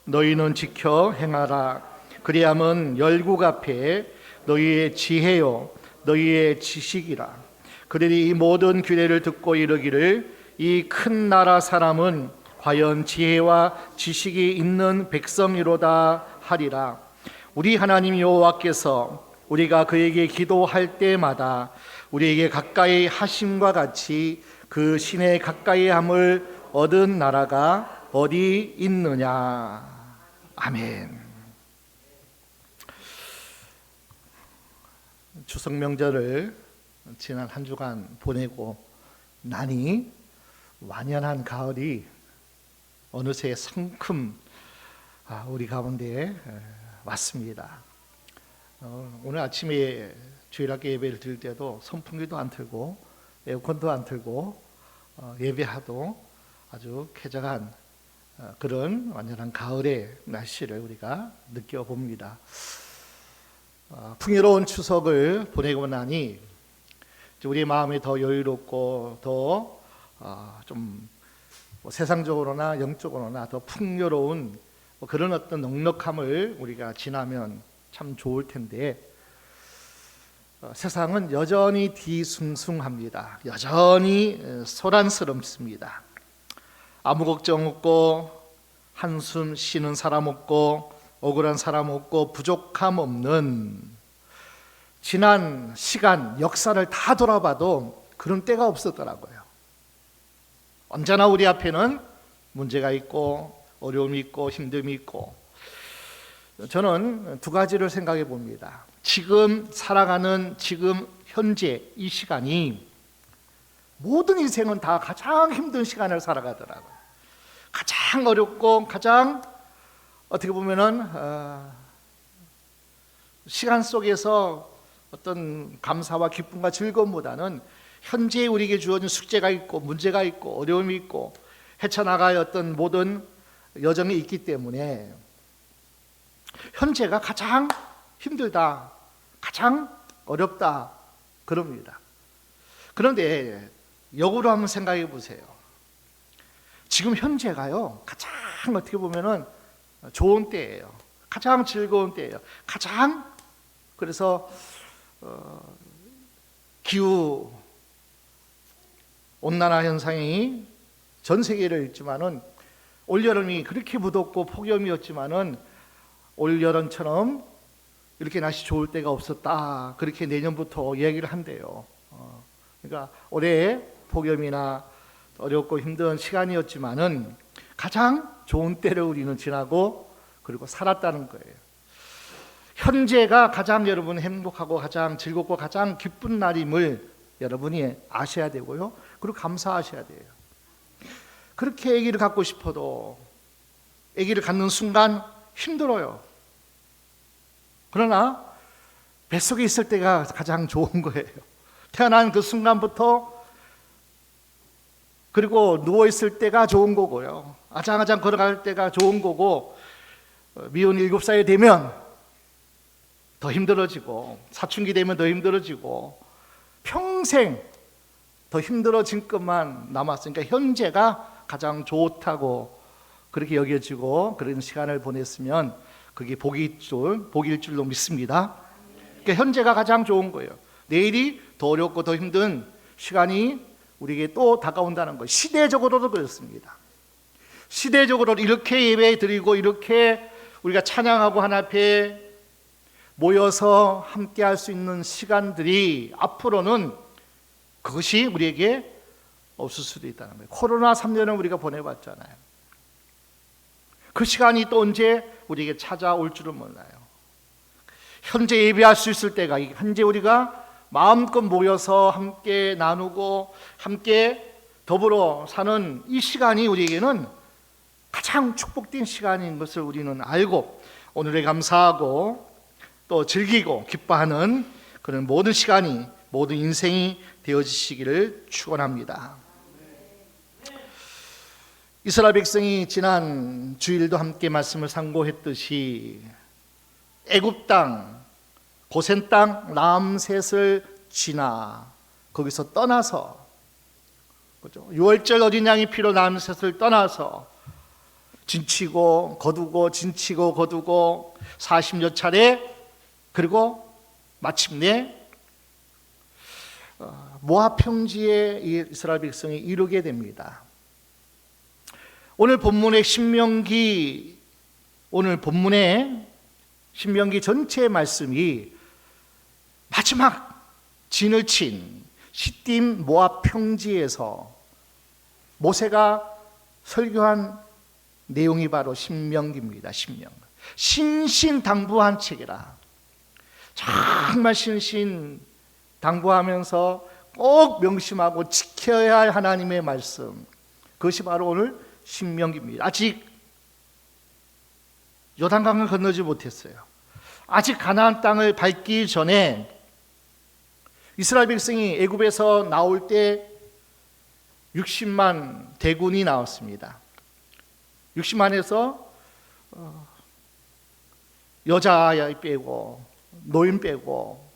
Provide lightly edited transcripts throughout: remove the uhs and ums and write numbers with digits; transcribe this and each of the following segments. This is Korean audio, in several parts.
너희는 지켜 행하라. 그리함은 열국 앞에 너희의 지혜요 너희의 지식이라. 그들이 이 모든 규례를 듣고 이르기를 이 큰 나라 사람은 과연 지혜와 지식이 있는 백성이로다 하리라. 우리 하나님 여호와께서 우리가 그에게 기도할 때마다 우리에게 가까이 하심과 같이 그 신의 가까이 함을 얻은 나라가 어디 있느냐. 아멘. 추석 명절을 지난 한 주간 보내고 나니 완연한 가을이 어느새 성큼 우리 가운데 왔습니다. 오늘 아침에 주일학교 예배를 드릴 때도 선풍기도 안 틀고 에어컨도 안 틀고 예배하도 아주 쾌적한 그런 완전한 가을의 날씨를 우리가 느껴봅니다. 풍요로운 추석을 보내고 나니 우리 마음이 더 여유롭고 더 좀 세상적으로나 영적으로나 더 풍요로운 그런 어떤 넉넉함을 우리가 지나면 참 좋을 텐데 세상은 여전히 뒤숭숭합니다. 여전히 소란스럽습니다. 아무 걱정 없고 한숨 쉬는 사람 없고 억울한 사람 없고 부족함 없는 지난 시간 역사를 다 돌아봐도 그런 때가 없었더라고요. 언제나 우리 앞에는 문제가 있고 어려움이 있고 힘듦이 있고 저는 두 가지를 생각해 봅니다. 지금 살아가는 지금 현재 이 시간이 모든 인생은 다 가장 힘든 시간을 살아가더라고요. 가장 어렵고 가장 어떻게 보면은 시간 속에서 어떤 감사와 기쁨과 즐거움보다는 현재 우리에게 주어진 숙제가 있고 문제가 있고 어려움이 있고 헤쳐나가야 어떤 모든 여정이 있기 때문에 현재가 가장 힘들다, 가장 어렵다 그럽니다. 그런데 역으로 한번 생각해 보세요. 지금 현재가요 가장 어떻게 보면은 좋은 때예요. 가장 즐거운 때예요. 가장 그래서 기후 온난화 현상이 전 세계를 읽지만은 올 여름이 그렇게 무덥고 폭염이었지만은 올 여름처럼 이렇게 날씨 좋을 때가 없었다. 그렇게 내년부터 얘기를 한대요. 그러니까 올해 폭염이나 어렵고 힘든 시간이었지만은 가장 좋은 때를 우리는 지나고 그리고 살았다는 거예요. 현재가 가장 여러분 행복하고 가장 즐겁고 가장 기쁜 날임을 여러분이 아셔야 되고요. 그리고 감사하셔야 돼요. 그렇게 아기를 갖고 싶어도 아기를 갖는 순간 힘들어요. 그러나 뱃속에 있을 때가 가장 좋은 거예요. 태어난 그 순간부터 그리고 누워있을 때가 좋은 거고요. 아장아장 걸어갈 때가 좋은 거고 미혼 7살이 되면 더 힘들어지고 사춘기 되면 더 힘들어지고 평생 더 힘들어진 것만 남았으니까 현재가 가장 좋다고 그렇게 여겨지고 그런 시간을 보냈으면 그게 복일 줄로 믿습니다. 그러니까 현재가 가장 좋은 거예요. 내일이 더 어렵고 더 힘든 시간이 우리에게 또 다가온다는 거예요. 시대적으로도 그렇습니다. 시대적으로 이렇게 예배 드리고 이렇게 우리가 찬양하고 하나님 앞에 모여서 함께 할 수 있는 시간들이 앞으로는 그것이 우리에게 없을 수도 있다는 거예요. 코로나 3년을 우리가 보내봤잖아요. 그 시간이 또 언제 우리에게 찾아올 줄은 몰라요. 현재 예배할 수 있을 때가 현재 우리가 마음껏 모여서 함께 나누고 함께 더불어 사는 이 시간이 우리에게는 가장 축복된 시간인 것을 우리는 알고 오늘에 감사하고 또 즐기고 기뻐하는 그런 모든 시간이 모든 인생이 되어지시기를 축원합니다. 이스라엘 백성이 지난 주일도 함께 말씀을 상고했듯이 애굽 땅, 고센 땅 람셋을 지나 거기서 떠나서 그죠? 6월절 어린 양의 피로 람셋을 떠나서 진치고 거두고 진치고 거두고 40여 차례, 그리고 마침내 모압 평지에 이스라엘 백성이 이르게 됩니다. 오늘 본문의 신명기 전체의 말씀이 마지막 진을 친 시딤 모압 평지에서 모세가 설교한 내용이 바로 신명기입니다. 신신당부한 책이라. 정말 신신당부하면서 꼭 명심하고 지켜야 할 하나님의 말씀, 그것이 바로 오늘 신명기입니다. 아직 요단강을 건너지 못했어요. 아직 가나안 땅을 밟기 전에 이스라엘 백성이 애굽에서 나올 때 60만 대군이 나왔습니다. 60만에서 여자 빼고 노인 빼고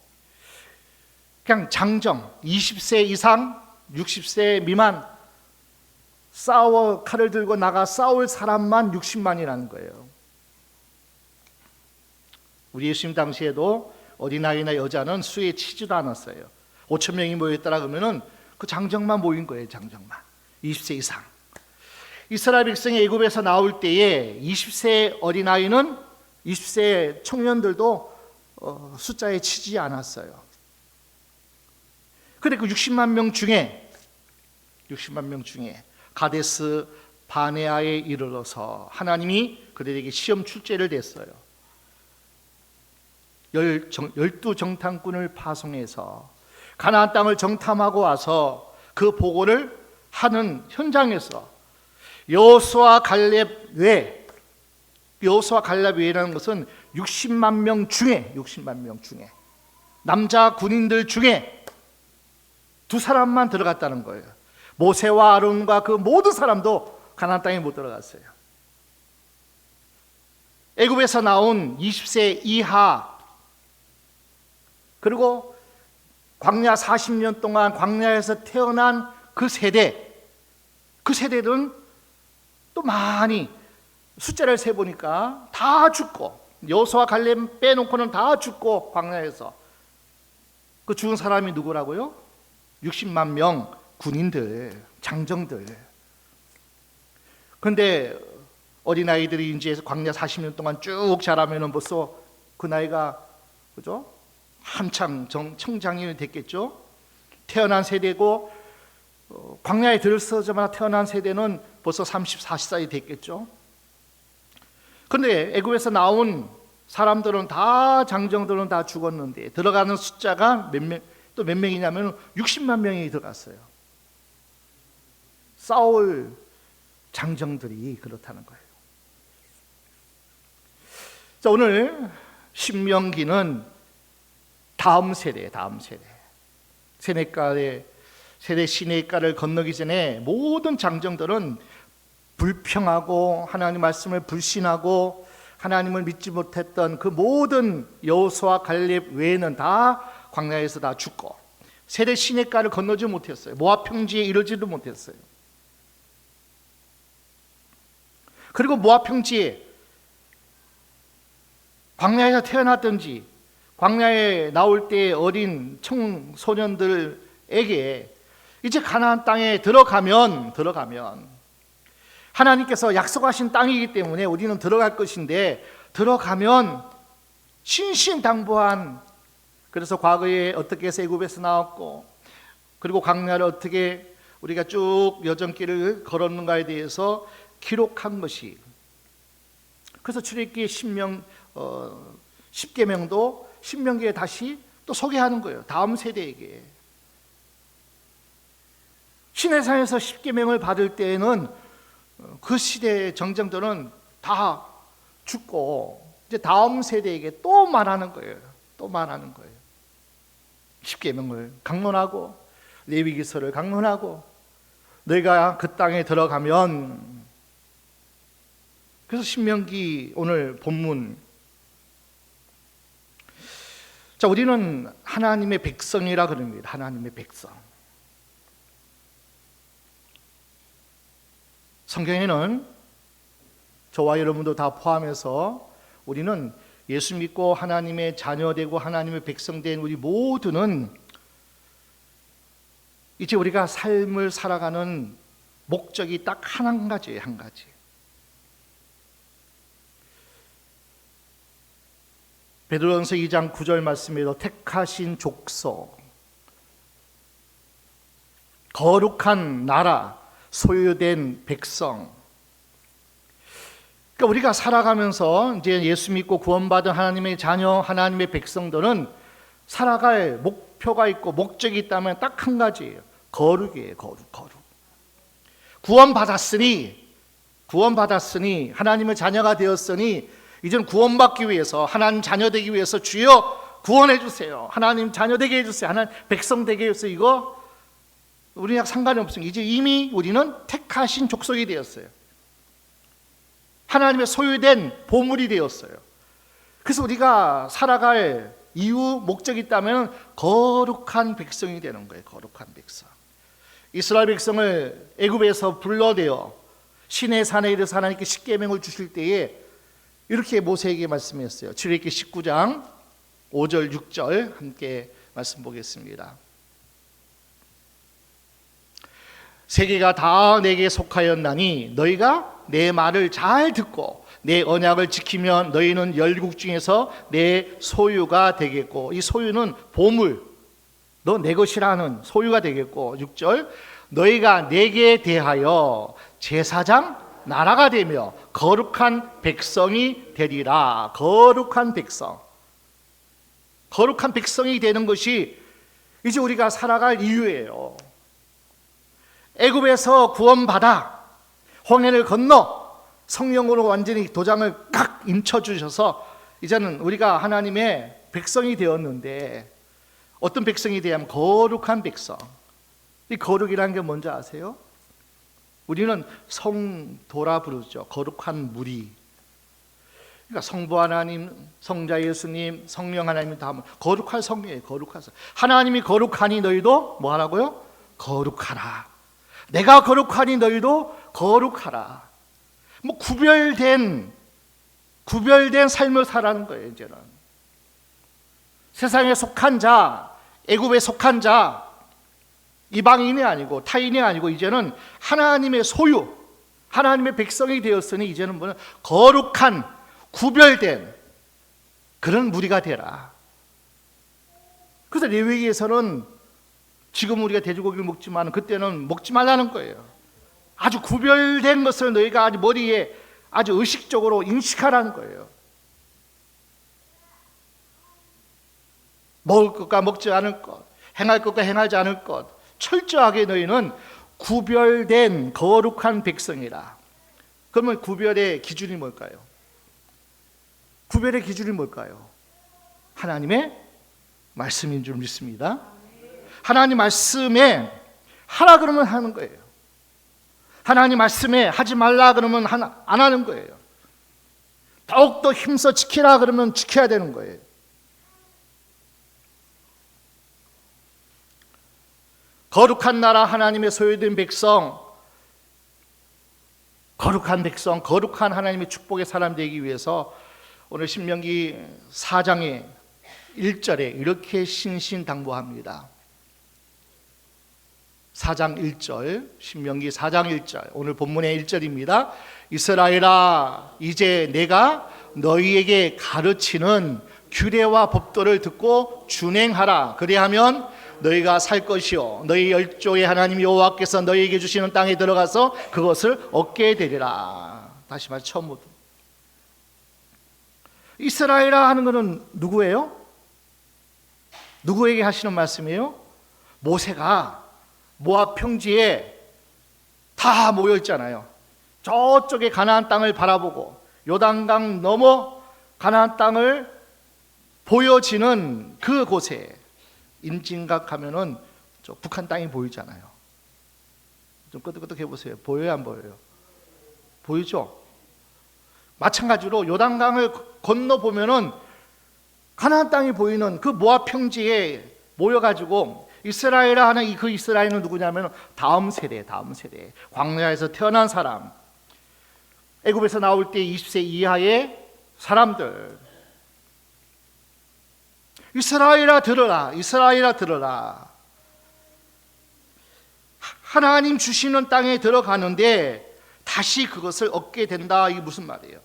그냥 장정 20세 이상 60세 미만 칼을 들고 나가 싸울 사람만 60만이라는 거예요. 우리 예수님 당시에도 어린아이나 여자는 수에 치지도 않았어요. 5천 명이 모였더라 그러면은 그 장정만 모인 거예요. 장정만 20세 이상. 이스라엘 백성이 애굽에서 나올 때에 20세 어린아이는 20세 청년들도 숫자에 치지 않았어요. 그런데 그 60만 명 중에 가데스 바네아에 이르러서 하나님이 그들에게 시험 출제를 냈어요. 12정탐꾼을 파송해서 가나안 땅을 정탐하고 와서 그 보고를 하는 현장에서 여호수아 갈렙 외라는 것은 60만 명 중에 남자 군인들 중에 두 사람만 들어갔다는 거예요. 모세와 아론과 그 모든 사람도 가나안 땅에 못 들어갔어요. 애굽에서 나온 20세 이하, 그리고 광야 40년 동안 광야에서 태어난 그 세대들은 또 많이 숫자를 세보니까 다 죽고, 여호수아 갈렙 빼놓고는 다 죽고, 광야에서 그 죽은 사람이 누구라고요? 60만 명 군인들, 장정들. 그런데 어린아이들이 이제 광야 40년 동안 쭉 자라면은 벌써 그 나이가, 그죠? 한창 청장년이 됐겠죠. 태어난 세대고 광야에 들어서자마자 태어난 세대는 벌써 30, 40살이 됐겠죠. 그런데 애굽에서 나온 사람들은 다, 장정들은 다 죽었는데 들어가는 숫자가 또 몇 명이냐면 60만 명이 들어갔어요. 싸울 장정들이 그렇다는 거예요. 자, 오늘 신명기는 다음 세대 시내가를 건너기 전에 모든 장정들은 불평하고 하나님 말씀을 불신하고 하나님을 믿지 못했던 그 모든 여호수아 갈렙 외에는 다 광야에서 다 죽고 세대 시내가를 건너지 못했어요. 모압 평지에 이르지도 못했어요. 그리고 모압 평지에 광야에서 태어났든지 광야에 나올 때 어린 청소년들에게 이제 가나안 땅에 들어가면 하나님께서 약속하신 땅이기 때문에 우리는 들어갈 것인데, 들어가면 신신당부한, 그래서 과거에 어떻게 해서 애굽에서 나왔고 그리고 광야를 어떻게 우리가 쭉 여정길을 걸었는가에 대해서 기록한 것이, 그래서 출애굽기 10계명도 신명기에 다시 또 소개하는 거예요. 다음 세대에게. 시내산에서 10계명을 받을 때에는 그 시대의 정정들은 다 죽고 이제 다음 세대에게 또 말하는 거예요. 10계명을 강론하고 레위기서를 강론하고 너희가 그 땅에 들어가면, 그래서 신명기 오늘 본문, 자, 우리는 하나님의 백성이라 그럽니다. 하나님의 백성. 성경에는 저와 여러분도 다 포함해서 우리는 예수 믿고 하나님의 자녀되고 하나님의 백성된 우리 모두는 이제 우리가 삶을 살아가는 목적이 딱 한 가지예요. 한 가지. 베드로전서 2장 9절 말씀에도 택하신 족속, 거룩한 나라, 소유된 백성. 그러니까 우리가 살아가면서 이제 예수 믿고 구원받은 하나님의 자녀, 하나님의 백성들은 살아갈 목표가 있고 목적이 있다면 딱 한 가지예요. 거룩이에요. 거룩. 구원받았으니 하나님의 자녀가 되었으니 이제는 구원받기 위해서, 하나님 자녀 되기 위해서 주여 구원해 주세요. 하나님 자녀 되게 해 주세요. 하나님 백성 되게 해 주세요. 이거 우리랑 상관이 없습니다. 이제 이미 우리는 택하신 족속이 되었어요. 하나님의 소유된 보물이 되었어요. 그래서 우리가 살아갈 이유, 목적이 있다면 거룩한 백성이 되는 거예요. 거룩한 백성. 이스라엘 백성을 애굽에서 불러내어 시내산에 이르러서 하나님께 십계명을 주실 때에 이렇게 모세에게 말씀했어요. 출애굽기 19장 5절 6절 함께 말씀 보겠습니다. 세계가 다 내게 속하였나니 너희가 내 말을 잘 듣고 내 언약을 지키면 너희는 열국 중에서 내 소유가 되겠고, 이 소유는 보물, 너 내 것이라는 소유가 되겠고, 6절 너희가 내게 대하여 제사장 나라가 되며 거룩한 백성이 되리라. 거룩한 백성. 거룩한 백성이 되는 것이 이제 우리가 살아갈 이유예요. 애굽에서 구원받아 홍해를 건너 성령으로 완전히 도장을 깍 인쳐주셔서 이제는 우리가 하나님의 백성이 되었는데, 어떤 백성이 되냐면 거룩한 백성. 이 거룩이라는 게 뭔지 아세요? 우리는 성도라 부르죠. 거룩한 무리. 그러니까 성부 하나님, 성자 예수님, 성령 하나님 다 거룩할 성이에요. 거룩한 성. 하나님이 거룩하니 너희도 뭐 하라고요? 거룩하라. 내가 거룩하니 너희도 거룩하라. 뭐 구별된 삶을 살아가는 거예요. 이제는 세상에 속한 자, 애굽에 속한 자, 이방인이 아니고 타인이 아니고 이제는 하나님의 소유, 하나님의 백성이 되었으니 이제는 뭐냐? 거룩한 구별된 그런 무리가 되라. 그래서 레위기에서는 지금 우리가 돼지고기를 먹지만 그때는 먹지 말라는 거예요. 아주 구별된 것을 너희가 아주 머리에 아주 의식적으로 인식하라는 거예요. 먹을 것과 먹지 않을 것, 행할 것과 행하지 않을 것, 철저하게 너희는 구별된 거룩한 백성이라. 그러면 구별의 기준이 뭘까요? 구별의 기준이 뭘까요? 하나님의 말씀인 줄 믿습니다. 하나님 말씀에 하라 그러면 하는 거예요. 하나님 말씀에 하지 말라 그러면 안 하는 거예요. 더욱더 힘써 지키라 그러면 지켜야 되는 거예요. 거룩한 나라, 하나님의 소유된 백성, 거룩한 백성, 거룩한 하나님의 축복의 사람 되기 위해서 오늘 신명기 4장의 1절에 이렇게 신신당부합니다. 4장 1절, 신명기 4장 1절, 오늘 본문의 1절입니다. 이스라엘아, 이제 내가 너희에게 가르치는 규례와 법도를 듣고 준행하라. 그리하면 너희가 살 것이요 너희 열조의 하나님 여호와께서 너희에게 주시는 땅에 들어가서 그것을 얻게 되리라. 다시 말해 처음부터. 이스라엘아 하는 것은 누구예요? 누구에게 하시는 말씀이에요? 모세가 모압 평지에 다 모여 있잖아요. 저쪽에 가나안 땅을 바라보고 요단강 넘어 가나안 땅을 보여지는 그곳에 임진각 하면은 저 북한 땅이 보이잖아요. 좀 끄덕끄덕 해보세요. 보여요, 안 보여요? 보이죠? 마찬가지로 요단강을 건너 보면은 가나안 땅이 보이는 그 모압 평지에 모여가지고 이스라엘아 하는 그 이스라엘은 누구냐면 다음 세대, 광야에서 태어난 사람. 애굽에서 나올 때 20세 이하의 사람들, 이스라엘아 들어라, 이스라엘아 들어라. 하나님 주시는 땅에 들어가는데 다시 그것을 얻게 된다. 이게 무슨 말이에요?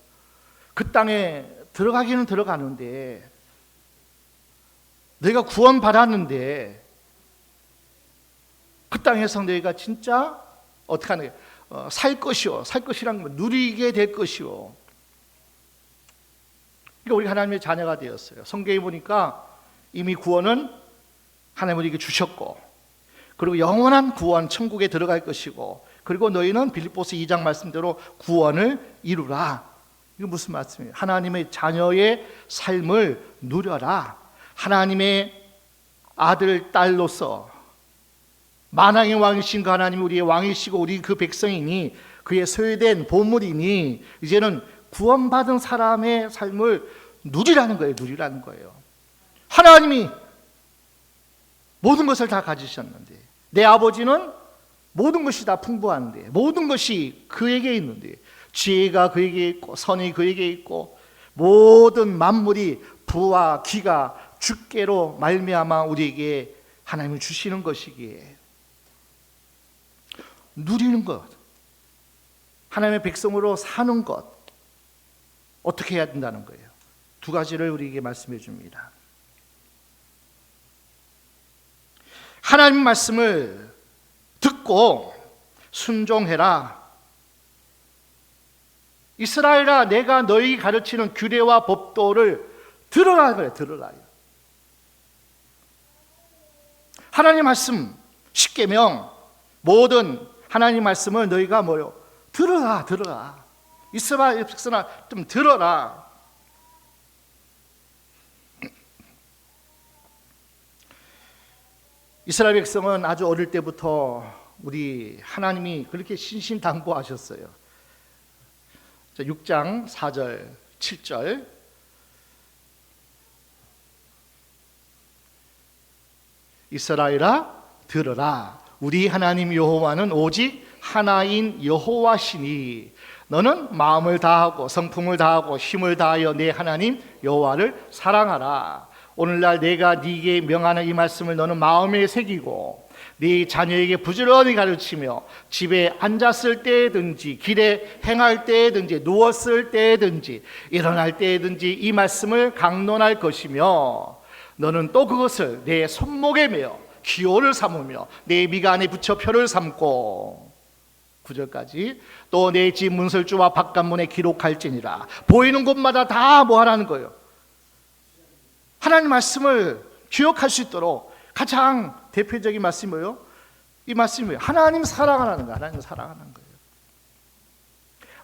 그 땅에 들어가기는 들어가는데, 너희가 구원 받았는데 그 땅에서 너희가 진짜 어떻게 하는 거예요? 살 것이요. 살 것이란 건 누리게 될 것이요. 그러니까 우리 하나님의 자녀가 되었어요. 성경에 보니까 이미 구원은 하나님 우리에게 주셨고, 그리고 영원한 구원, 천국에 들어갈 것이고, 그리고 너희는 빌립보서 2장 말씀대로 구원을 이루라. 이거 무슨 말씀이에요? 하나님의 자녀의 삶을 누려라. 하나님의 아들, 딸로서 만왕의 왕이신 그 하나님이 우리의 왕이시고 우리 그 백성이니 그의 소유된 보물이니 이제는 구원받은 사람의 삶을 누리라는 거예요. 누리라는 거예요. 하나님이 모든 것을 다 가지셨는데, 내 아버지는 모든 것이 다 풍부한데, 모든 것이 그에게 있는데, 지혜가 그에게 있고 선이 그에게 있고 모든 만물이 부와 기가 주께로 말미암아 우리에게 하나님이 주시는 것이기에 누리는 것, 하나님의 백성으로 사는 것, 어떻게 해야 된다는 거예요? 두 가지를 우리에게 말씀해 줍니다. 하나님 말씀을 듣고 순종해라. 이스라엘아, 내가 너희 가르치는 규례와 법도를 들어라 그래. 들어라. 하나님 말씀 10계명 모든 하나님 말씀을 너희가 뭐요? 들어라. 들어라. 이스라엘 백성아, 좀 들어라. 이스라엘 백성은 아주 어릴 때부터 우리 하나님이 그렇게 신신당부하셨어요. 6장 4절 7절 이스라엘아 들으라. 우리 하나님 여호와는 오직 하나인 여호와시니 너는 마음을 다하고 성품을 다하고 힘을 다하여 내 하나님 여호와를 사랑하라. 오늘날 내가 네게 명하는 이 말씀을 너는 마음에 새기고 네 자녀에게 부지런히 가르치며 집에 앉았을 때든지 길에 행할 때든지 누웠을 때든지 일어날 때든지 이 말씀을 강론할 것이며 너는 또 그것을 내 손목에 매어 기호를 삼으며 내 미간에 붙여 표를 삼고 9절까지 또 내 집 문설주와 바깥문에 기록할지니라. 보이는 곳마다 다 뭐 하라는 거예요? 하나님 말씀을 기억할 수 있도록 가장 대표적인 말씀이 뭐예요? 이 말씀이 뭐예요? 하나님 사랑하라는 거예요. 하나님 사랑하는 거예요.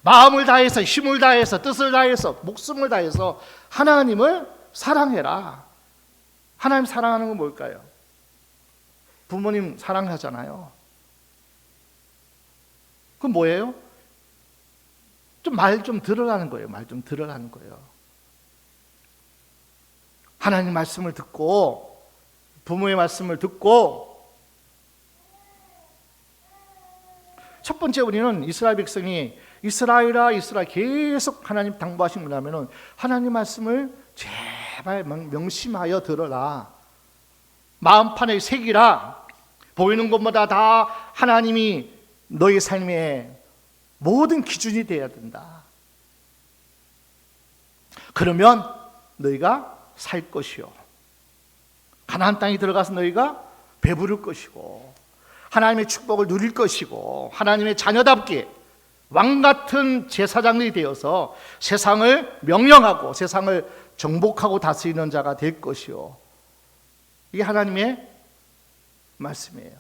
마음을 다해서 힘을 다해서 뜻을 다해서 목숨을 다해서 하나님을 사랑해라. 하나님 사랑하는 건 뭘까요? 부모님 사랑하잖아요. 그건 뭐예요? 말 좀 들으라는 거예요. 말 좀 들으라는 거예요. 하나님 말씀을 듣고 부모의 말씀을 듣고 첫 번째 우리는 이스라엘 백성이 이스라엘아 이스라엘 계속 하나님 당부하신 거라면 하나님 말씀을 제발 명심하여 들어라. 마음판에 새기라. 보이는 것마다 다 하나님이 너희 삶의 모든 기준이 되어야 된다. 그러면 너희가 살 것이요 가나안 땅에 들어가서 너희가 배부를 것이고 하나님의 축복을 누릴 것이고 하나님의 자녀답게 왕같은 제사장이 되어서 세상을 명령하고 세상을 정복하고 다스리는 자가 될 것이요. 이게 하나님의 말씀이에요.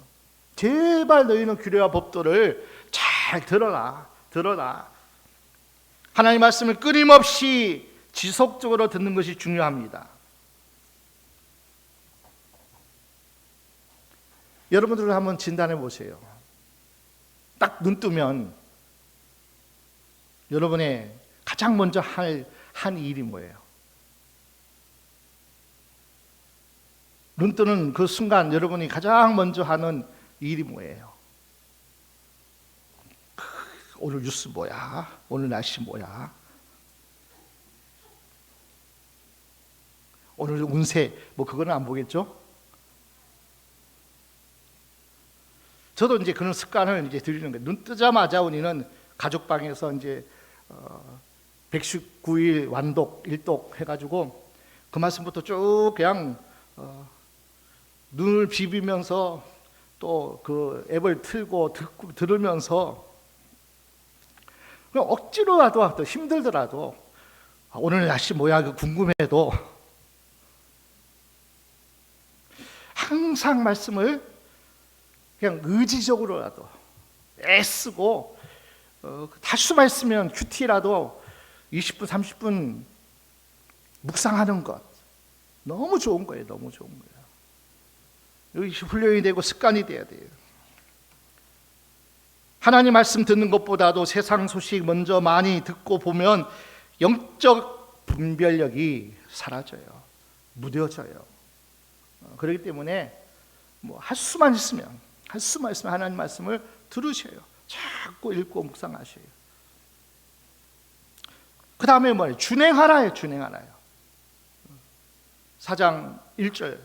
제발 너희는 규례와 법도를 잘 들어라. 하나님 말씀을 끊임없이 지속적으로 듣는 것이 중요합니다. 여러분들 한번 진단해 보세요. 딱 눈 뜨면 여러분의 가장 먼저 한 일이 뭐예요? 눈 뜨는 그 순간 여러분이 가장 먼저 하는 일이 뭐예요? 오늘 뉴스 뭐야? 오늘 날씨 뭐야? 오늘 운세 뭐 그거는 안 보겠죠? 저도 이제 그런 습관을 이제 들이는 거예요. 눈 뜨자마자 우리는 가족방에서 이제 119일 완독, 일독 해가지고 그 말씀부터 쭉 그냥 눈을 비비면서 또 그 앱을 틀고 들으면서 그냥 억지로라도 또 힘들더라도 오늘 날씨 뭐야 그 궁금해도 항상 말씀을 그냥 의지적으로라도 애쓰고 다수만 있으면 큐티라도 20분 30분 묵상하는 것 너무 좋은 거예요. 너무 좋은 거예요. 이것이 훈련이 되고 습관이 돼야 돼요. 하나님 말씀 듣는 것보다도 세상 소식 먼저 많이 듣고 보면 영적 분별력이 사라져요. 무뎌져요. 그렇기 때문에 뭐 할 수만 있으면 하나님 말씀을 들으셔요. 자꾸 읽고 묵상하셔요. 그 다음에 뭐예요? 준행하라요. 준행하라요. 4장 1절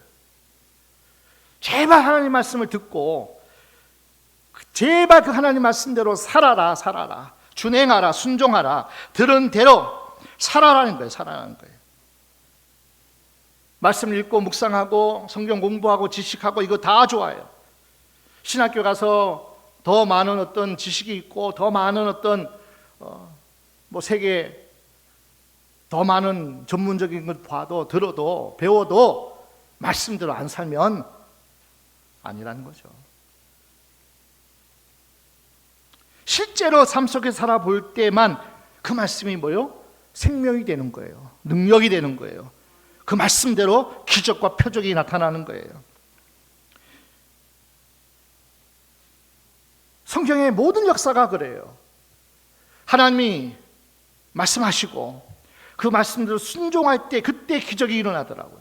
제발 하나님 말씀을 듣고 제발 그 하나님 말씀대로 살아라. 준행하라. 순종하라. 들은 대로 살아라는 거예요. 살아라는 거예요. 말씀 읽고 묵상하고 성경 공부하고 지식하고 이거 다 좋아요. 신학교 가서 더 많은 어떤 지식이 있고 더 많은 어떤 뭐 세계 더 많은 전문적인 걸 봐도 들어도 배워도 말씀대로 안 살면 아니라는 거죠. 실제로 삶 속에 살아볼 때만 그 말씀이 뭐요? 생명이 되는 거예요. 능력이 되는 거예요. 그 말씀대로 기적과 표적이 나타나는 거예요. 성경의 모든 역사가 그래요. 하나님이 말씀하시고 그 말씀대로 순종할 때 그때 기적이 일어나더라고요.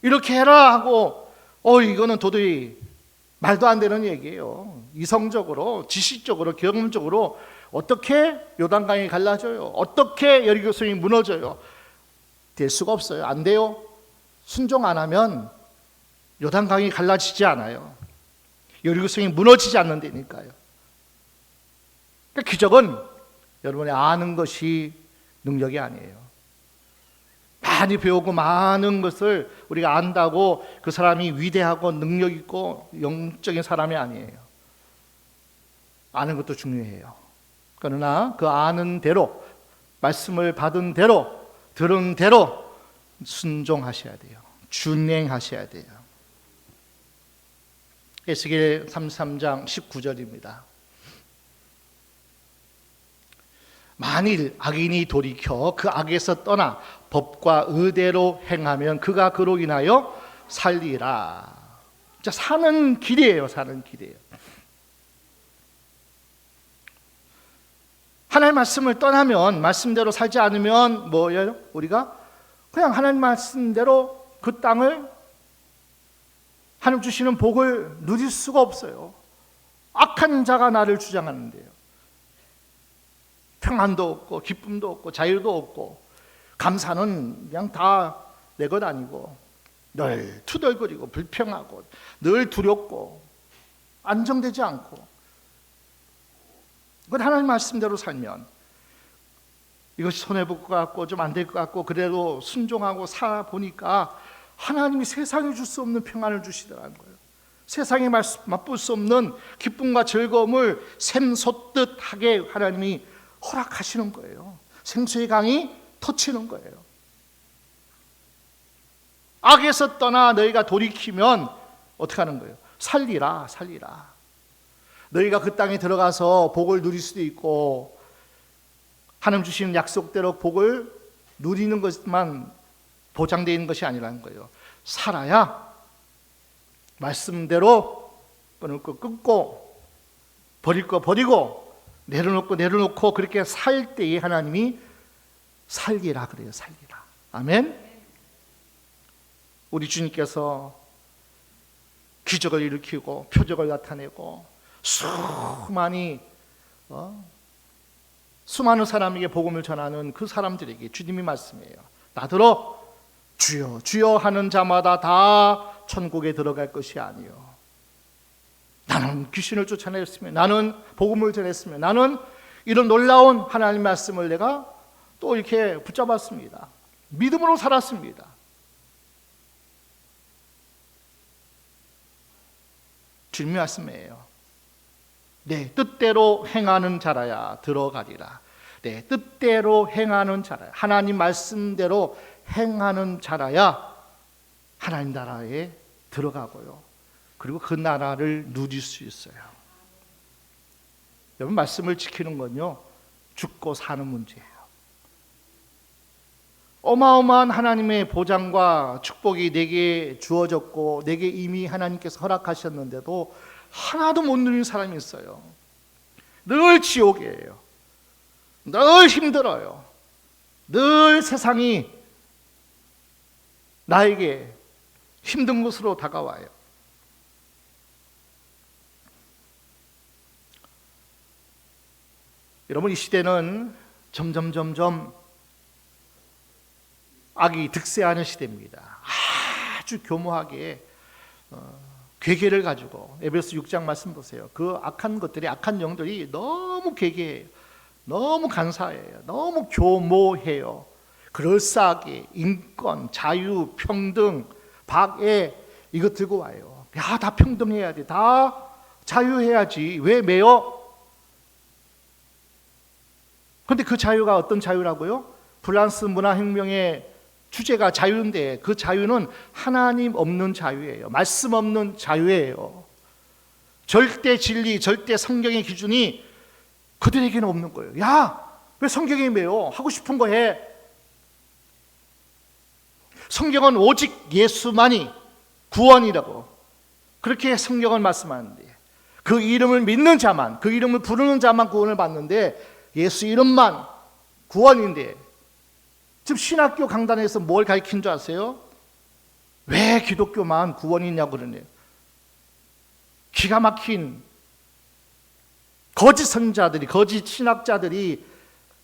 이렇게 해라 하고 이거는 도저히 말도 안 되는 얘기예요. 이성적으로 지식적으로 경험적으로 어떻게 요단강이 갈라져요? 어떻게 여리고성이 무너져요? 될 수가 없어요. 안 돼요. 순종 안 하면 요단강이 갈라지지 않아요. 여리고성이 무너지지 않는다니까요. 그러니까 기적은 여러분이 아는 것이 능력이 아니에요. 많이 배우고 많은 것을 우리가 안다고 그 사람이 위대하고 능력 있고 영적인 사람이 아니에요. 아는 것도 중요해요. 그러나 그 아는 대로 말씀을 받은 대로 들은 대로 순종하셔야 돼요. 준행하셔야 돼요. 에스겔 33장 19절입니다. 만일 악인이 돌이켜 그 악에서 떠나 법과 의대로 행하면 그가 그로 인하여 살리라. 자, 사는 길이에요. 사는 길이에요. 하나님 말씀을 떠나면 말씀대로 살지 않으면 뭐예요? 우리가 그냥 하나님 말씀대로 그 땅을 하나님 주시는 복을 누릴 수가 없어요. 악한 자가 나를 주장하는데요. 평안도 없고 기쁨도 없고 자유도 없고 감사는 그냥 다 내 것 아니고 늘 투덜거리고 불평하고 늘 두렵고 안정되지 않고 그건 하나님 말씀대로 살면 이것이 손해볼 것 같고 좀 안 될 것 같고 그래도 순종하고 살아보니까 하나님이 세상에 줄 수 없는 평안을 주시더라는 거예요. 세상에 맛볼 수 없는 기쁨과 즐거움을 샘솟듯 하게 하나님이 허락하시는 거예요. 생수의 강이 터치는 거예요. 악에서 떠나 너희가 돌이키면 어떻게 하는 거예요? 살리라. 너희가 그 땅에 들어가서 복을 누릴 수도 있고 하나님 주시는 약속대로 복을 누리는 것만 보장되어 있는 것이 아니라는 거예요. 살아야 말씀대로 끊을 거 끊고 버릴 거 버리고 내려놓고 그렇게 살 때에 하나님이 살리라 그래요. 살리라. 아멘. 우리 주님께서 기적을 일으키고 표적을 나타내고 수많이 수많은 사람에게 복음을 전하는 그 사람들에게 주님이 말씀해요. 나더러 주여 주여 하는 자마다 다 천국에 들어갈 것이 아니요, 나는 귀신을 쫓아냈으며 나는 복음을 전했으며 나는 이런 놀라운 하나님 말씀을 내가 또 이렇게 붙잡았습니다. 믿음으로 살았습니다. 주님의 말씀이에요. 내 뜻대로 행하는 자라야 들어가리라. 내 뜻대로 행하는 자라야, 하나님 말씀대로 행하는 자라야 하나님 나라에 들어가고요, 그리고 그 나라를 누릴 수 있어요. 여러분, 말씀을 지키는 건요, 죽고 사는 문제예요. 어마어마한 하나님의 보장과 축복이 내게 주어졌고 내게 이미 하나님께서 허락하셨는데도 하나도 못 누리는 사람이 있어요. 늘 지옥이에요. 늘 힘들어요. 늘 세상이 나에게 힘든 곳으로 다가와요. 여러분, 이 시대는 점점 악이 득세하는 시대입니다. 아주 교묘하게 괴계를 가지고, 에베소 6장 말씀 보세요. 그 악한 것들이, 악한 영들이 너무 괴계해요. 너무 간사해요. 너무 교모해요. 그럴싸하게 인권, 자유, 평등, 박애 이거 들고 와요. 야, 다 평등해야 돼. 다 자유해야지. 왜 매여? 그런데 그 자유가 어떤 자유라고요? 프랑스 문화혁명의 주제가 자유인데 그 자유는 하나님 없는 자유예요. 말씀 없는 자유예요. 절대 진리, 절대 성경의 기준이 그들에게는 없는 거예요. 야, 왜 성경에 매여? 하고 싶은 거 해. 성경은 오직 예수만이 구원이라고, 그렇게 성경은 말씀하는데, 그 이름을 믿는 자만, 그 이름을 부르는 자만 구원을 받는데, 예수 이름만 구원인데, 지금 신학교 강단에서 뭘 가르친 줄 아세요? 왜 기독교만 구원이냐고 그러네요. 기가 막힌 거짓 선자들이, 거짓 신학자들이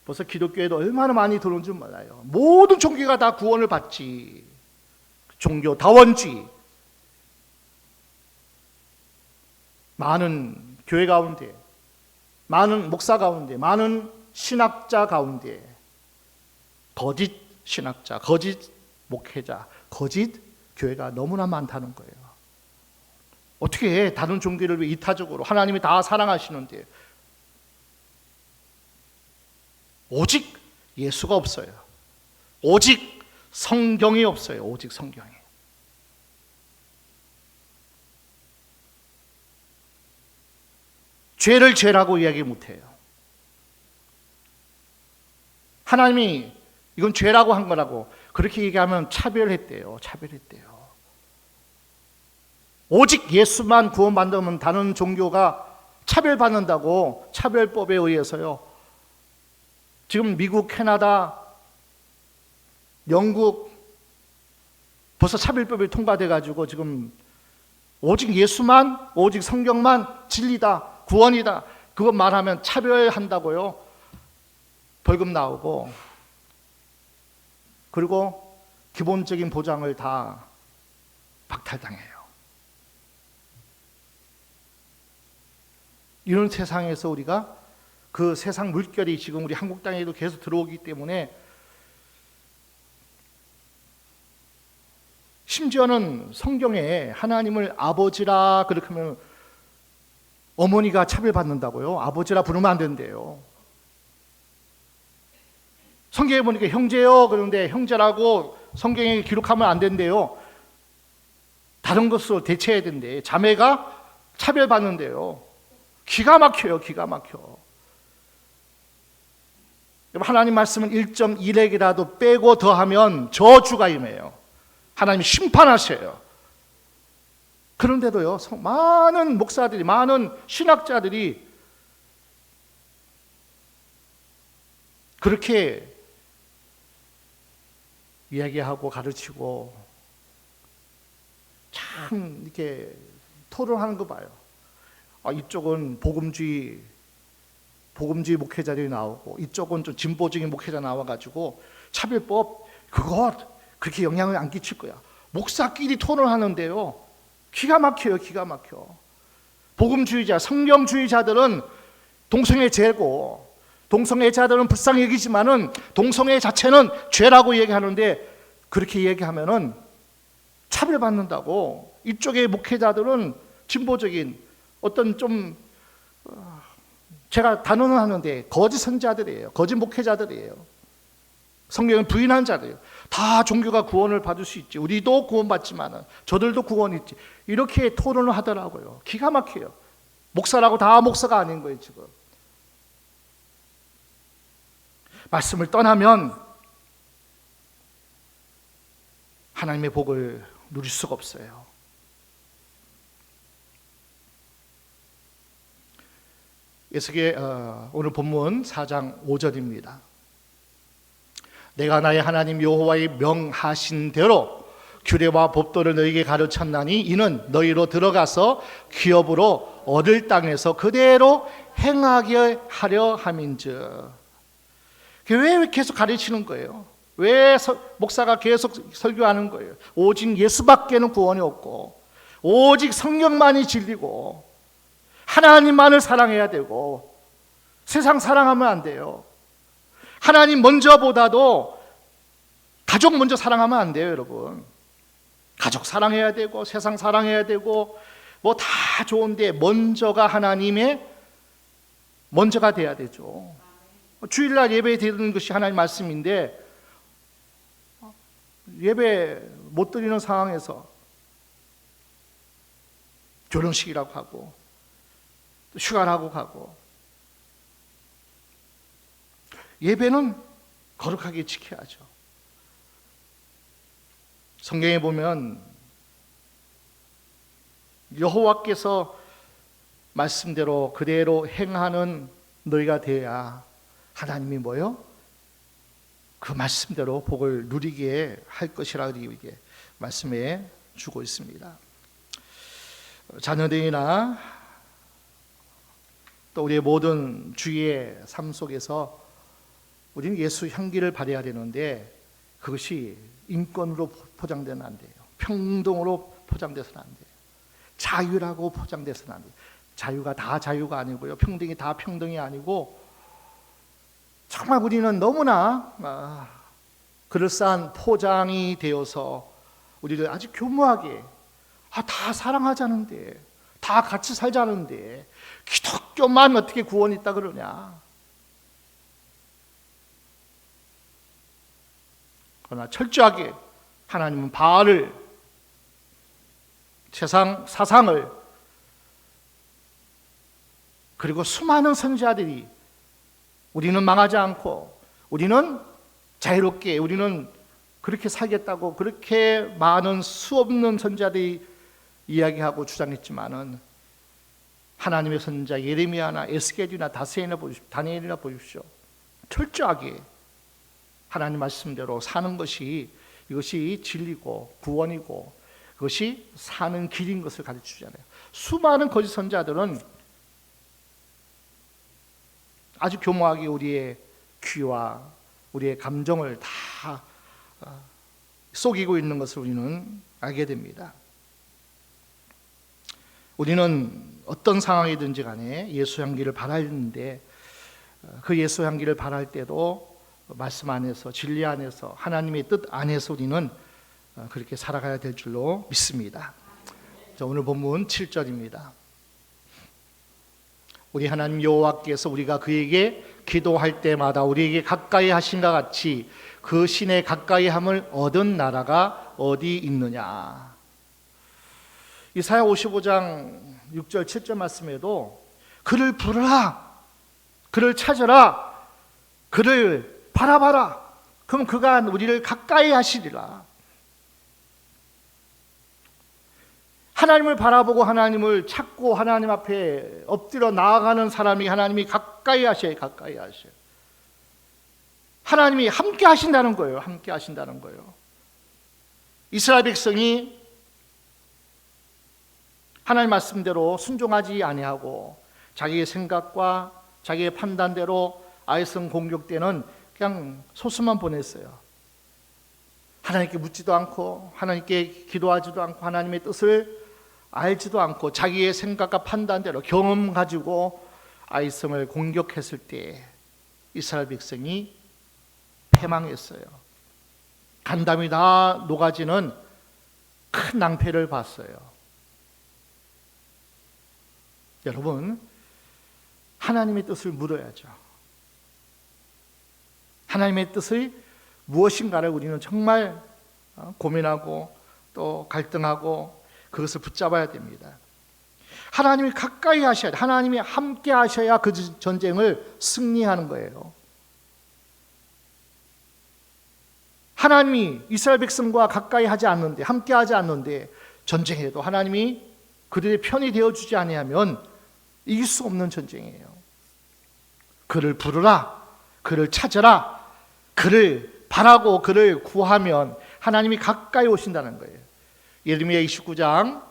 벌써 기독교에도 얼마나 많이 들어온 줄 몰라요. 모든 종교가 다 구원을 받지. 종교 다원주의. 많은 교회 가운데, 많은 목사 가운데, 많은 신학자 가운데 거짓 신학자, 거짓 목회자, 거짓 교회가 너무나 많다는 거예요. 어떻게 다른 종교를 왜 이타적으로, 하나님이 다 사랑하시는데 오직 예수가 없어요. 오직 성경이 없어요. 오직 성경이. 죄를 죄라고 이야기 못해요. 하나님이 이건 죄라고 한 거라고 그렇게 얘기하면 차별했대요. 차별했대요. 오직 예수만 구원받으면 다른 종교가 차별받는다고, 차별법에 의해서요. 지금 미국, 캐나다, 영국 벌써 차별법이 통과돼 가지고 지금 오직 예수만, 오직 성경만 진리다, 구원이다, 그거 말하면 차별한다고요. 벌금 나오고, 그리고 기본적인 보장을 다 박탈당해요. 이런 세상에서 우리가, 그 세상 물결이 지금 우리 한국 땅에도 계속 들어오기 때문에, 심지어는 성경에 하나님을 아버지라 그렇게 하면 어머니가 차별받는다고요? 아버지라 부르면 안 된대요. 성경에 보니까 형제요 그런데 형제라고 성경에 기록하면 안 된대요. 다른 것으로 대체해야 된대. 자매가 차별받는데요. 기가 막혀요. 기가 막혀. 하나님 말씀은 1.1핵이라도 빼고 더하면 저주가 임해요. 하나님이 심판하셔요. 그런데도요, 많은 목사들이, 많은 신학자들이 그렇게 이야기하고 가르치고 참 이렇게 토론하는 거 봐요. 이쪽은 복음주의, 복음주의 목회자들이 나오고 이쪽은 좀 진보적인 목회자 나와가지고 차별법 그거 그렇게 영향을 안 끼칠 거야. 목사끼리 토론하는데요, 기가 막혀요. 기가 막혀. 복음주의자, 성경주의자들은 동성애 죄고, 동성애자들은 불쌍히 여기지만은 동성애 자체는 죄라고 얘기하는데, 그렇게 얘기하면은 차별받는다고. 이쪽의 목회자들은 진보적인 어떤 좀 제가 단언을 하는데 거짓 선지자들이에요. 거짓 목회자들이에요. 성경을 부인한 자들이에요. 다 종교가 구원을 받을 수 있지. 우리도 구원받지만은 저들도 구원이 있지. 이렇게 토론을 하더라고요. 기가 막혀요. 목사라고 다 목사가 아닌 거예요, 지금. 말씀을 떠나면 하나님의 복을 누릴 수가 없어요. 에스겔 오늘 본문 4장 5절입니다. 내가 나의 하나님 여호와의 명하신 대로 규례와 법도를 너희에게 가르쳤나니 이는 너희로 들어가서 기업으로 얻을 땅에서 그대로 행하게 하려 함인즉. 왜 계속 가르치는 거예요? 왜 목사가 계속 설교하는 거예요? 오직 예수밖에는 구원이 없고, 오직 성경만이 진리고, 하나님만을 사랑해야 되고, 세상 사랑하면 안 돼요. 하나님 먼저보다도 가족 먼저 사랑하면 안 돼요, 여러분. 가족 사랑해야 되고, 세상 사랑해야 되고, 뭐 다 좋은데 먼저가 하나님의 먼저가 돼야 되죠. 주일날 예배 드리는 것이 하나님 말씀인데, 예배 못 드리는 상황에서 결혼식이라고 하고 휴가라고 가고, 예배는 거룩하게 지켜야죠. 성경에 보면 여호와께서 말씀대로 그대로 행하는 너희가 되어야 하나님이 뭐요? 그 말씀대로 복을 누리게 할 것이라 이렇게 말씀해 주고 있습니다. 자녀들이나 또 우리의 모든 주위의 삶 속에서 우리는 예수 향기를 발휘해야 되는데, 그것이 인권으로 포장되면 안 돼요. 평등으로 포장돼서는 안 돼요. 자유라고 포장돼서는 안 돼요. 자유가 다 자유가 아니고요, 평등이 다 평등이 아니고, 정말 우리는 너무나 그럴싸한 포장이 되어서 우리를 아주 교묘하게 다 사랑하자는데, 다 같이 살자는데 기독교만 어떻게 구원이 있다 그러냐. 그러나 철저하게 하나님은 바알을, 세상 사상을, 그리고 수많은 선지자들이 우리는 망하지 않고 우리는 자유롭게, 우리는 그렇게 살겠다고 그렇게 많은 수없는 선지자들이 이야기하고 주장했지만은, 하나님의 선지자 예레미야나 에스겔이나 다니엘이나 보십시오. 철저하게 하나님 말씀대로 사는 것이, 이것이 진리고 구원이고 그것이 사는 길인 것을 가르치잖아요. 수많은 거짓 선지자들은 아주 교묘하게 우리의 귀와 우리의 감정을 다 속이고 있는 것을 우리는 알게 됩니다. 우리는 어떤 상황이든지 간에 예수 향기를 바라는데, 그 예수 향기를 바랄 때도 말씀 안에서, 진리 안에서, 하나님의 뜻 안에서 우리는 그렇게 살아가야 될 줄로 믿습니다. 자, 오늘 본문 7절입니다. 우리 하나님 여호와께서 우리가 그에게 기도할 때마다 우리에게 가까이 하신과 같이 그 신의 가까이 함을 얻은 나라가 어디 있느냐. 이사야 55장 6절 7절 말씀에도 그를 부르라, 그를 찾으라, 그를 바라봐라, 그럼 그가 우리를 가까이 하시리라. 하나님을 바라보고 하나님을 찾고 하나님 앞에 엎드려 나아가는 사람이 하나님이 가까이 하셔요. 가까이 하셔요. 하나님이 함께 하신다는 거예요. 함께 하신다는 거예요. 이스라엘 백성이 하나님 말씀대로 순종하지 아니하고 자기의 생각과 자기의 판단대로 아이성 공격 때는 그냥 소수만 보냈어요. 하나님께 묻지도 않고 하나님께 기도하지도 않고 하나님의 뜻을 알지도 않고 자기의 생각과 판단대로 경험 가지고 아이성을 공격했을 때 이스라엘 백성이 패망했어요. 간담이 다 녹아지는 큰 낭패를 봤어요. 여러분, 하나님의 뜻을 물어야죠. 하나님의 뜻이 무엇인가를 우리는 정말 고민하고 또 갈등하고 그것을 붙잡아야 됩니다. 하나님이 가까이 하셔야 돼. 하나님이 함께 하셔야 그 전쟁을 승리하는 거예요. 하나님이 이스라엘 백성과 가까이 하지 않는데, 함께 하지 않는데 전쟁에도 하나님이 그들의 편이 되어주지 아니하면 이길 수 없는 전쟁이에요. 그를 부르라, 그를 찾으라, 그를 바라고 그를 구하면 하나님이 가까이 오신다는 거예요. 예레미야 29장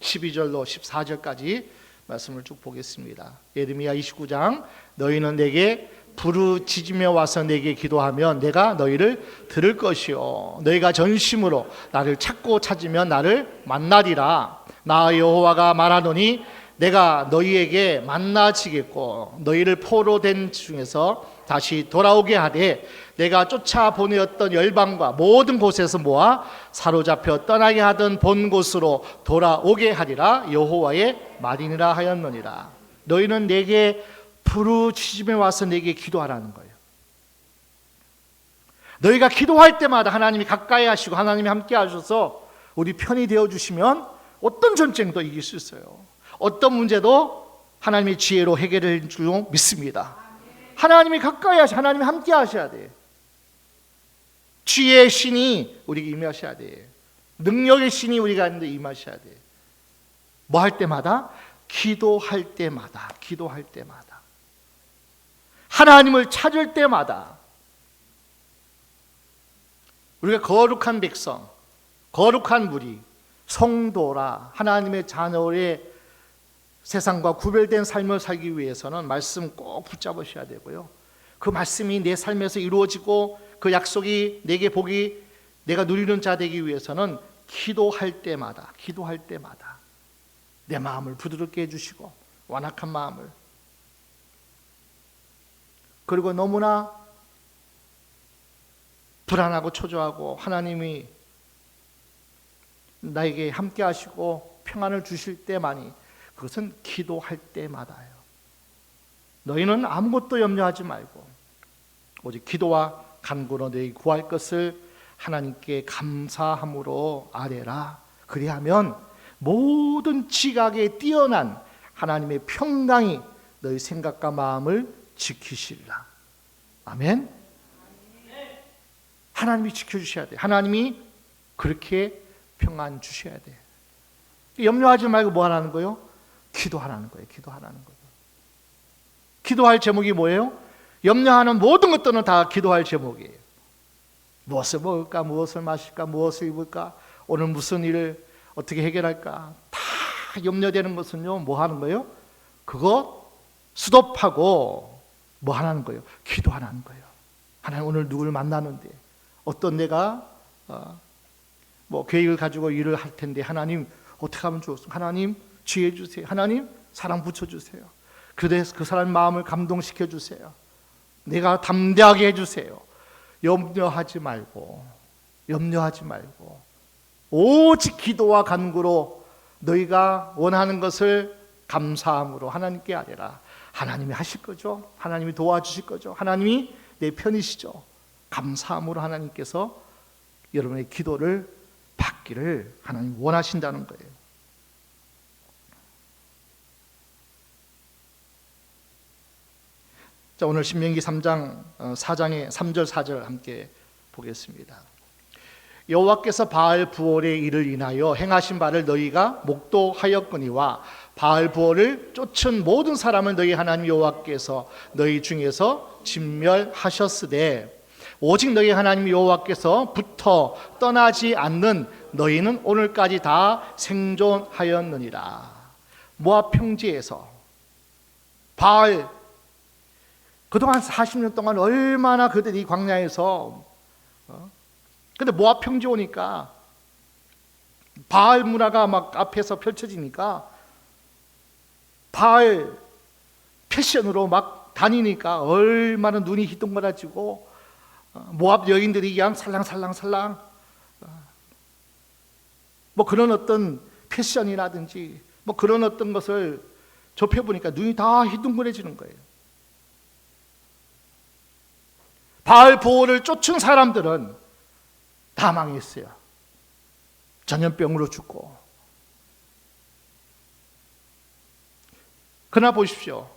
12절로 14절까지 말씀을 쭉 보겠습니다. 예레미야 29장, 너희는 내게 부르짖으며 와서 내게 기도하면 내가 너희를 들을 것이요 너희가 전심으로 나를 찾고 찾으면 나를 만나리라. 나 여호와가 말하노니 내가 너희에게 만나지겠고 너희를 포로된 중에서 다시 돌아오게 하되 내가 쫓아보내었던 열방과 모든 곳에서 모아 사로잡혀 떠나게 하던 본 곳으로 돌아오게 하리라. 여호와의 말이니라 하였느니라. 너희는 내게 부르짖으며 와서 내게 기도하라는 거예요. 너희가 기도할 때마다 하나님이 가까이 하시고 하나님이 함께 하셔서 우리 편이 되어주시면 어떤 전쟁도 이길 수 있어요. 어떤 문제도 하나님의 지혜로 해결할 줄 믿습니다. 하나님이 가까이 하셔, 하나님이 함께 하셔야 돼. 지혜의 신이 우리에게 임하셔야 돼. 능력의 신이 우리가 있는데 임하셔야 돼. 뭐 할 때마다? 기도할 때마다, 기도할 때마다, 하나님을 찾을 때마다. 우리가 거룩한 백성, 거룩한 무리, 성도라 하나님의 자녀의 세상과 구별된 삶을 살기 위해서는 말씀 꼭 붙잡으셔야 되고요. 그 말씀이 내 삶에서 이루어지고 그 약속이 내게 복이 내가 누리는 자 되기 위해서는 기도할 때마다, 기도할 때마다 내 마음을 부드럽게 해주시고 완악한 마음을, 그리고 너무나 불안하고 초조하고 하나님이 나에게 함께 하시고 평안을 주실 때만이, 그것은 기도할 때마다예요. 너희는 아무것도 염려하지 말고 오직 기도와 간구로 너희 구할 것을 하나님께 감사함으로 아뢰라. 그리하면 모든 지각에 뛰어난 하나님의 평강이 너희 생각과 마음을 지키시리라. 아멘. 하나님이 지켜주셔야 돼. 하나님이 그렇게 평안 주셔야 돼. 염려하지 말고 뭐 하라는 거예요? 기도하라는 거예요. 기도하라는 거예요. 기도할 제목이 뭐예요? 염려하는 모든 것들은 다 기도할 제목이에요. 무엇을 먹을까? 무엇을 마실까? 무엇을 입을까? 오늘 무슨 일을 어떻게 해결할까? 다 염려되는 것은요, 뭐 하는 거예요? 그거 스톱하고 뭐 하라는 거예요? 기도하라는 거예요. 하나님, 오늘 누구를 만나는데 어떤 내가 뭐 계획을 가지고 일을 할 텐데 하나님 어떻게 하면 좋겠습니까? 하나님 지혜 주세요. 하나님 사랑 붙여주세요. 그래서 그 사람 마음을 감동시켜 주세요. 내가 담대하게 해주세요. 염려하지 말고, 염려하지 말고 오직 기도와 간구로 너희가 원하는 것을 감사함으로 하나님께 아뢰라. 하나님이 하실 거죠. 하나님이 도와주실 거죠. 하나님이 내 편이시죠. 감사함으로 하나님께서 여러분의 기도를 받기를 하나님 원하신다는 거예요. 자, 오늘 신명기 3장 4장의 3절 4절 함께 보겠습니다. 여호와께서 바알 부올의 일을 인하여 행하신 바를 너희가 목도하였거니와 바알 부올을 쫓은 모든 사람을 너희 하나님 여호와께서 너희 중에서 진멸하셨으되 오직 너희 하나님 여호와께서 부터 떠나지 않는 너희는 오늘까지 다 생존하였느니라. 모압 평지에서 바알 그동안 40년 동안 얼마나 그들이 광야에서 근데 모압 평지 오니까 바알 문화가 막 앞에서 펼쳐지니까 바알 패션으로 막 다니니까 얼마나 눈이 희둥거려지고 모압 여인들이 그냥 살랑살랑살랑 뭐 그런 어떤 패션이라든지 뭐 그런 어떤 것을 접해보니까 눈이 다 희둥거려지는 거예요. 바알 보호를 쫓은 사람들은 다 망했어요. 전염병으로 죽고. 그러나 보십시오.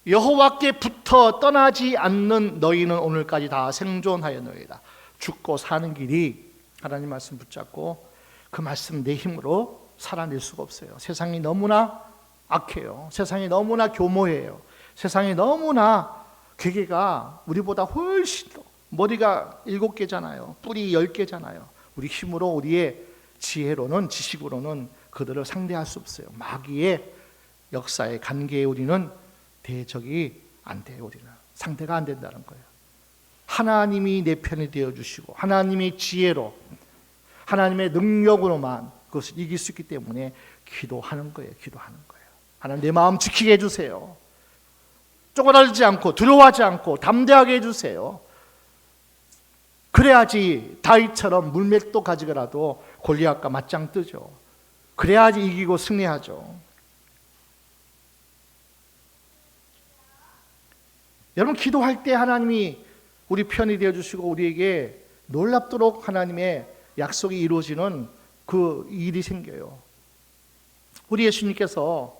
여호와께 붙어 떠나지 않는 너희는 오늘까지 다 생존하였노이다. 죽고 사는 길이 하나님 말씀 붙잡고 그 말씀 내 힘으로 살아낼 수가 없어요. 세상이 너무나 악해요. 세상이 너무나 교모해요. 세상이 너무나 괴계가 우리보다 훨씬 더 머리가 7개잖아요. 뿔이 10개잖아요. 우리 힘으로 우리의 지혜로는 지식으로는 그들을 상대할 수 없어요. 마귀의 역사의 관계에 우리는 대적이 안 돼요. 우리는 상대가 안 된다는 거예요. 하나님이 내 편이 되어주시고 하나님의 지혜로 하나님의 능력으로만 그것을 이길 수 있기 때문에 기도하는 거예요. 기도하는 거예요. 하나님 내 마음 지키게 해주세요. 쪼그라들지 않고 두려워하지 않고 담대하게 해주세요. 그래야지 다윗처럼 물맷도 가지고라도 골리앗과 맞짱 뜨죠. 그래야지 이기고 승리하죠. 여러분 기도할 때 하나님이 우리 편이 되어주시고 우리에게 놀랍도록 하나님의 약속이 이루어지는 그 일이 생겨요. 우리 예수님께서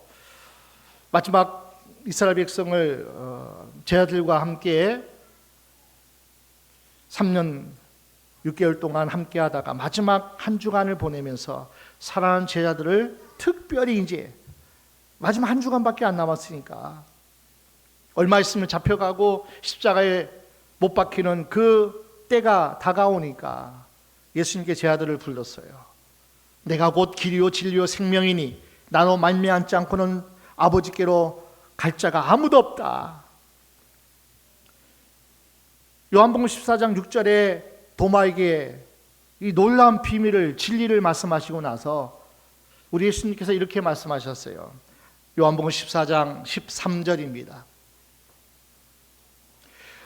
마지막 이스라엘 백성을 제자들과 함께 3년 6개월 동안 함께 하다가 마지막 한 주간을 보내면서 사랑하는 제자들을 특별히 이제 마지막 한 주간밖에 안 남았으니까 얼마 있으면 잡혀가고 십자가에 못 박히는 그 때가 다가오니까 예수님께 제자들을 불렀어요. 내가 곧 길이요 진리요 생명이니 나로 말미암지 않고는 아버지께로 갈 자가 아무도 없다. 요한복음 14장 6절에 도마에게 이 놀라운 비밀을 진리를 말씀하시고 나서 우리 예수님께서 이렇게 말씀하셨어요. 요한복음 14장 13절입니다.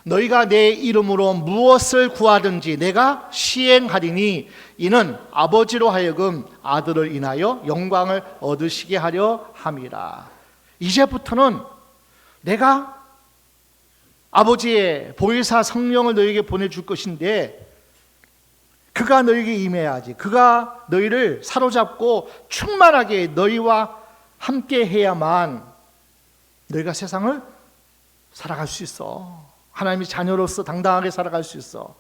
너희가 내 이름으로 무엇을 구하든지 내가 시행하리니 이는 아버지로 하여금 아들을 인하여 영광을 얻으시게 하려 함이라. 이제부터는 내가 아버지의 보혜사 성령을 너희에게 보내줄 것인데 그가 너희에게 임해야지. 그가 너희를 사로잡고 충만하게 너희와 함께 해야만 너희가 세상을 살아갈 수 있어. 하나님의 자녀로서 당당하게 살아갈 수 있어.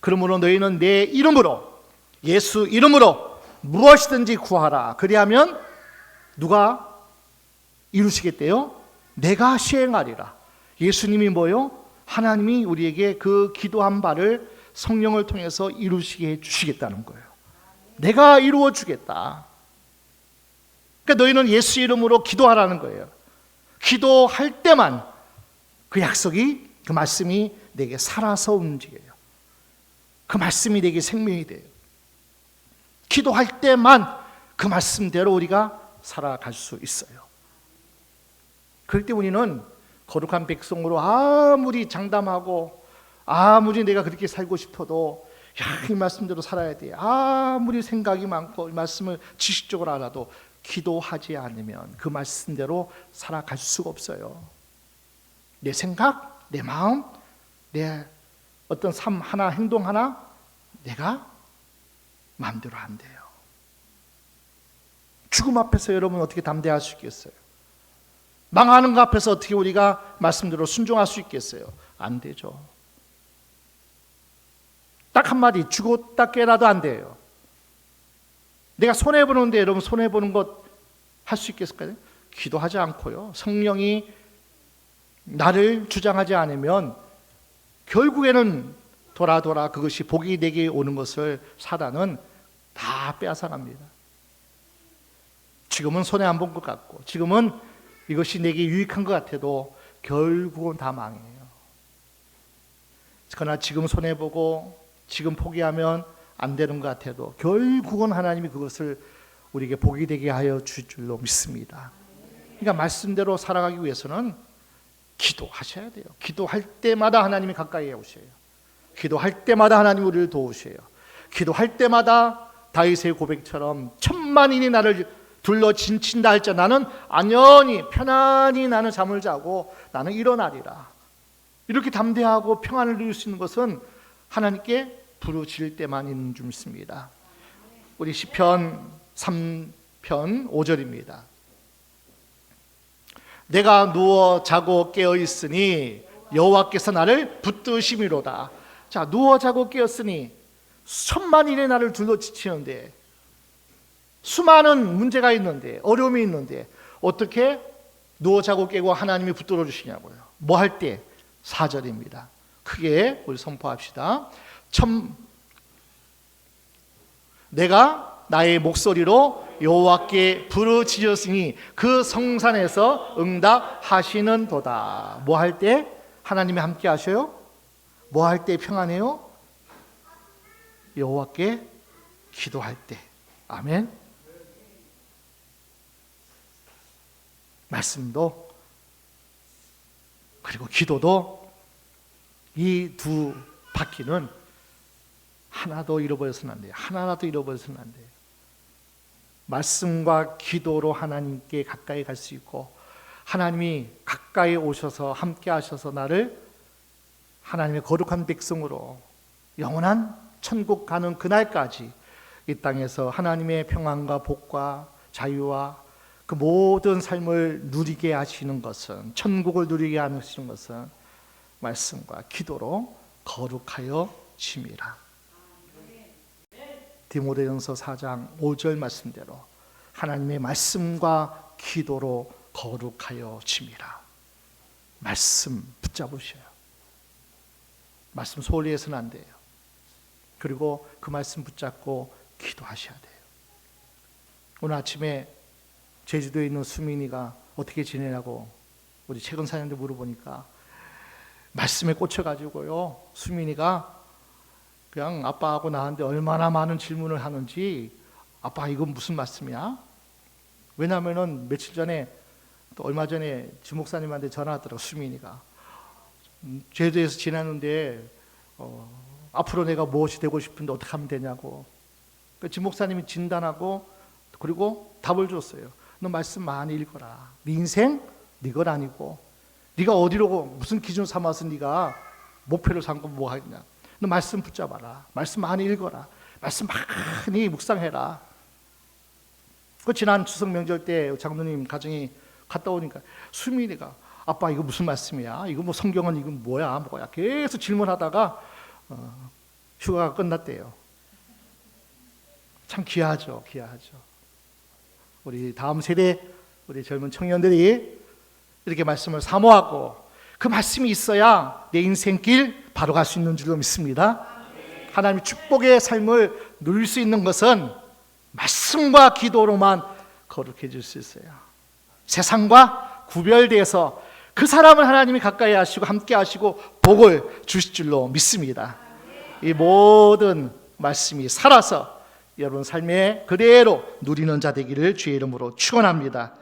그러므로 너희는 내 이름으로 예수 이름으로 무엇이든지 구하라. 그리하면 누가 이루시겠대요? 내가 시행하리라. 예수님이 뭐요? 하나님이 우리에게 그 기도한 바를 성령을 통해서 이루시게 해주시겠다는 거예요. 내가 이루어 주겠다. 그러니까 너희는 예수 이름으로 기도하라는 거예요. 기도할 때만 그 약속이 그 말씀이 내게 살아서 움직여요. 그 말씀이 내게 생명이 돼요. 기도할 때만 그 말씀대로 우리가 살아갈 수 있어요. 그럴 때 우리는 거룩한 백성으로 아무리 장담하고 아무리 내가 그렇게 살고 싶어도 이 말씀대로 살아야 돼. 아무리 생각이 많고 이 말씀을 지식적으로 알아도 기도하지 않으면 그 말씀대로 살아갈 수가 없어요. 내 생각, 내 마음, 내 어떤 삶 하나, 행동 하나 내가 마음대로 안 돼요. 죽음 앞에서 여러분 어떻게 담대할 수 있겠어요? 망하는 것 앞에서 어떻게 우리가 말씀대로 순종할 수 있겠어요? 안 되죠. 딱 한마디 죽었다 깨라도 안 돼요. 내가 손해보는데 여러분 손해보는 것 할 수 있겠을까요? 기도하지 않고요. 성령이 나를 주장하지 않으면 결국에는 돌아 그것이 복이 내게 오는 것을 사단은 다 빼앗아갑니다. 지금은 손해 안 본 것 같고 지금은 이것이 내게 유익한 것 같아도 결국은 다 망해요. 그러나 지금 손해보고 지금 포기하면 안 되는 것 같아도 결국은 하나님이 그것을 우리에게 복이 되게 하여 줄 줄로 믿습니다. 그러니까 말씀대로 살아가기 위해서는 기도하셔야 돼요. 기도할 때마다 하나님이 가까이 오셔요. 기도할 때마다 하나님이 우리를 도우셔요. 기도할 때마다 다윗의 고백처럼 천만인이 나를 둘러 진친다 할지 나는 안연히 편안히 나는 잠을 자고 나는 일어나리라. 이렇게 담대하고 평안을 누릴 수 있는 것은 하나님께 부르짖을 때만 있는 줄 믿습니다. 우리 시편 3편 5절입니다. 내가 누워 자고 깨어 있으니 여호와께서 나를 붙드심이로다. 자, 누워 자고 깨었으니 천만인의 나를 둘러 지치는데 수많은 문제가 있는데 어려움이 있는데 어떻게 누워 자고 깨고 하나님이 붙들어 주시냐고요. 뭐 할 때? 4절입니다. 크게 우리 선포합시다. 내가 나의 목소리로 여호와께 부르짖었으니 그 성산에서 응답하시는 도다. 뭐 할 때 하나님이 함께 하셔요? 뭐 할 때 평안해요? 여호와께 기도할 때. 아멘. 말씀도 그리고 기도도 이 두 바퀴는 하나도 잃어버려서는 안 돼요. 하나라도 잃어버려서는 안 돼요. 말씀과 기도로 하나님께 가까이 갈 수 있고 하나님이 가까이 오셔서 함께 하셔서 나를 하나님의 거룩한 백성으로 영원한 천국 가는 그날까지 이 땅에서 하나님의 평안과 복과 자유와 그 모든 삶을 누리게 하시는 것은, 천국을 누리게 하시는 것은 말씀과 기도로 거룩하여 짐이라. 디모데전서 4장 5절 말씀대로 하나님의 말씀과 기도로 거룩하여 짐이라. 말씀 붙잡으셔요. 말씀 소홀히 해서는 안 돼요. 그리고 그 말씀 붙잡고 기도하셔야 돼요. 오늘 아침에 제주도에 있는 수민이가 어떻게 지내냐고 우리 최근 사장님들 물어보니까 말씀에 꽂혀가지고요, 수민이가 그냥 아빠하고 나한테 얼마나 많은 질문을 하는지, 아빠 이건 무슨 말씀이야? 왜냐하면은 며칠 전에 또 얼마 전에 주목사님한테 전화하더라고. 수민이가 제주도에서 지내는데 앞으로 내가 무엇이 되고 싶은데 어떻게 하면 되냐고. 그 주목사님이 진단하고 그리고 답을 줬어요. 너 말씀 많이 읽어라. 네 인생 네 것 아니고 네가 어디로 무슨 기준 삼아서 네가 목표를 삼고 뭐 하겠냐. 너 말씀 붙잡아라. 말씀 많이 읽어라. 말씀 많이 묵상해라. 그 지난 추석 명절 때 장로님 가정에 갔다 오니까 수민이가 아빠 이거 무슨 말씀이야? 이거 뭐 성경은 이건 뭐야? 계속 질문하다가 휴가가 끝났대요. 참 귀하죠. 우리 다음 세대 우리 젊은 청년들이 이렇게 말씀을 사모하고 그 말씀이 있어야 내 인생길 바로 갈 수 있는 줄로 믿습니다. 하나님의 축복의 삶을 누릴 수 있는 것은 말씀과 기도로만 거룩해질 수 있어요. 세상과 구별돼서 그 사람을 하나님이 가까이 하시고 함께 하시고 복을 주실 줄로 믿습니다. 이 모든 말씀이 살아서 여러분 삶에 그대로 누리는 자 되기를 주의 이름으로 축원합니다.